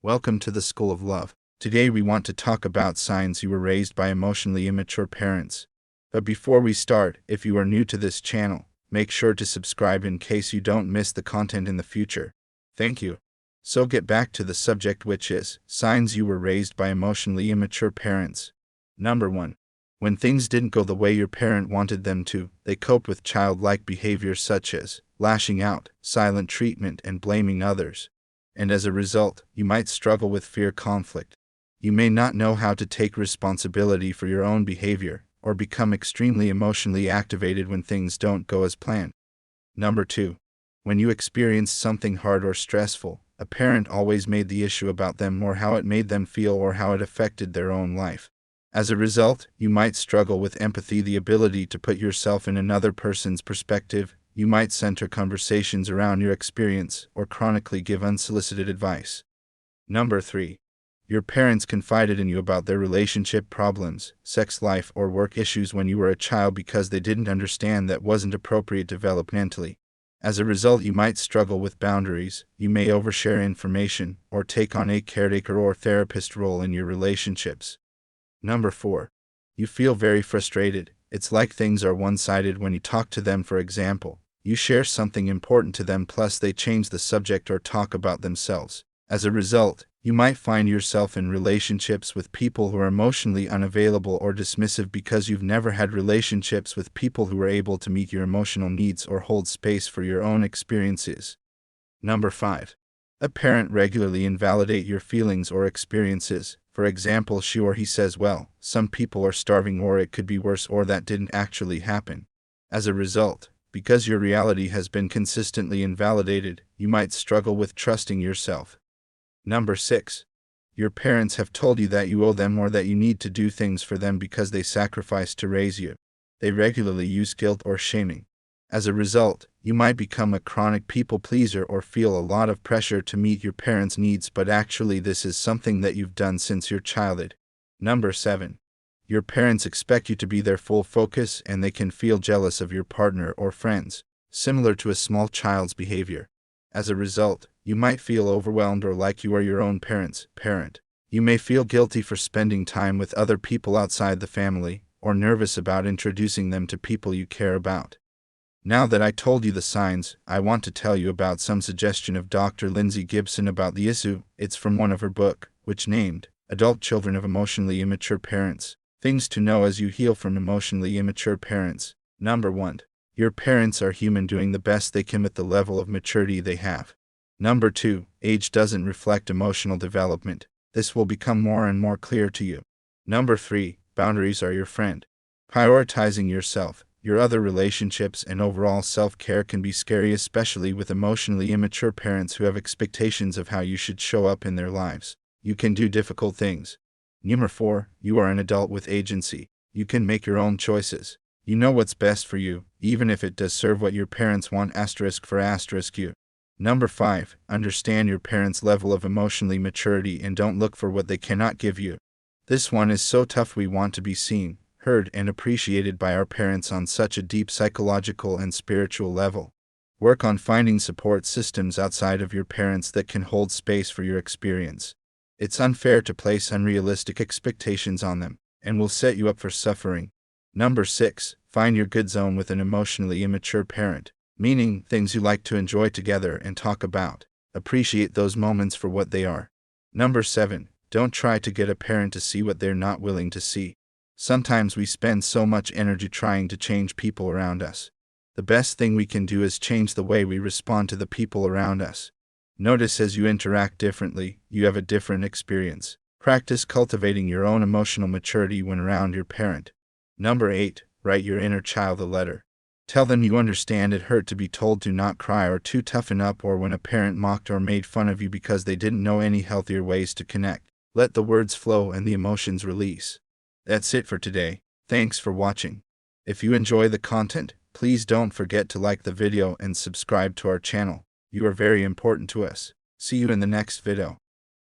Welcome to the School of Love. Today we want to talk about signs you were raised by emotionally immature parents. But before we start, if you are new to this channel, make sure to subscribe in case you don't miss the content in the future. Thank you. So get back to the subject, which is signs you were raised by emotionally immature parents. Number 1. When things didn't go the way your parent wanted them to, they coped with childlike behavior such as lashing out, silent treatment, and blaming others. And as a result, you might struggle with fear conflict. You may not know how to take responsibility for your own behavior, or become extremely emotionally activated when things don't go as planned. Number 2. When you experienced something hard or stressful, a parent always made the issue about them or how it made them feel or how it affected their own life. As a result, you might struggle with empathy, the ability to put yourself in another person's perspective. You might center conversations around your experience or chronically give unsolicited advice. Number 3. Your parents confided in you about their relationship problems, sex life, or work issues when you were a child because they didn't understand that wasn't appropriate developmentally. As a result, you might struggle with boundaries, you may overshare information, or take on a caretaker or therapist role in your relationships. Number 4. You feel very frustrated. It's like things are one-sided when you talk to them. For example, you share something important to them plus they change the subject or talk about themselves. As a result, you might find yourself in relationships with people who are emotionally unavailable or dismissive because you've never had relationships with people who are able to meet your emotional needs or hold space for your own experiences. Number 5. A parent regularly invalidate your feelings or experiences. For example, she or he says, well, some people are starving, or it could be worse, or that didn't actually happen. As a result, because your reality has been consistently invalidated, you might struggle with trusting yourself. Number 6. Your parents have told you that you owe them or that you need to do things for them because they sacrificed to raise you. They regularly use guilt or shaming. As a result, you might become a chronic people pleaser or feel a lot of pressure to meet your parents' needs, but actually this is something that you've done since your childhood. Number 7. Your parents expect you to be their full focus and they can feel jealous of your partner or friends, similar to a small child's behavior. As a result, you might feel overwhelmed or like you are your own parent's parent. You may feel guilty for spending time with other people outside the family, or nervous about introducing them to people you care about. Now that I told you the signs, I want to tell you about some suggestion of Dr. Lindsay Gibson about the issue. It's from one of her book, which named Adult Children of Emotionally Immature Parents. Things to know as you heal from emotionally immature parents. Number 1. Your parents are human doing the best they can with the level of maturity they have. Number 2. Age doesn't reflect emotional development. This will become more and more clear to you. Number 3. Boundaries are your friend. Prioritizing yourself, your other relationships, and overall self-care can be scary, especially with emotionally immature parents who have expectations of how you should show up in their lives. You can do difficult things. Number 4. You are an adult with agency. You can make your own choices. You know what's best for you, even if it does serve what your parents want *for you. Number 5. Understand your parents' level of emotionally maturity and don't look for what they cannot give you. This one is so tough. We want to be seen, heard, and appreciated by our parents on such a deep psychological and spiritual level. Work on finding support systems outside of your parents that can hold space for your experience. It's unfair to place unrealistic expectations on them, and will set you up for suffering. Number 6. Find your good zone with an emotionally immature parent, meaning things you like to enjoy together and talk about. Appreciate those moments for what they are. Number 7. Don't try to get a parent to see what they're not willing to see. Sometimes we spend so much energy trying to change people around us. The best thing we can do is change the way we respond to the people around us. Notice as you interact differently, you have a different experience. Practice cultivating your own emotional maturity when around your parent. Number 8. Write your inner child a letter. Tell them you understand it hurt to be told to not cry or to toughen up, or when a parent mocked or made fun of you because they didn't know any healthier ways to connect. Let the words flow and the emotions release. That's it for today. Thanks for watching. If you enjoy the content, please don't forget to like the video and subscribe to our channel. You are very important to us. See you in the next video.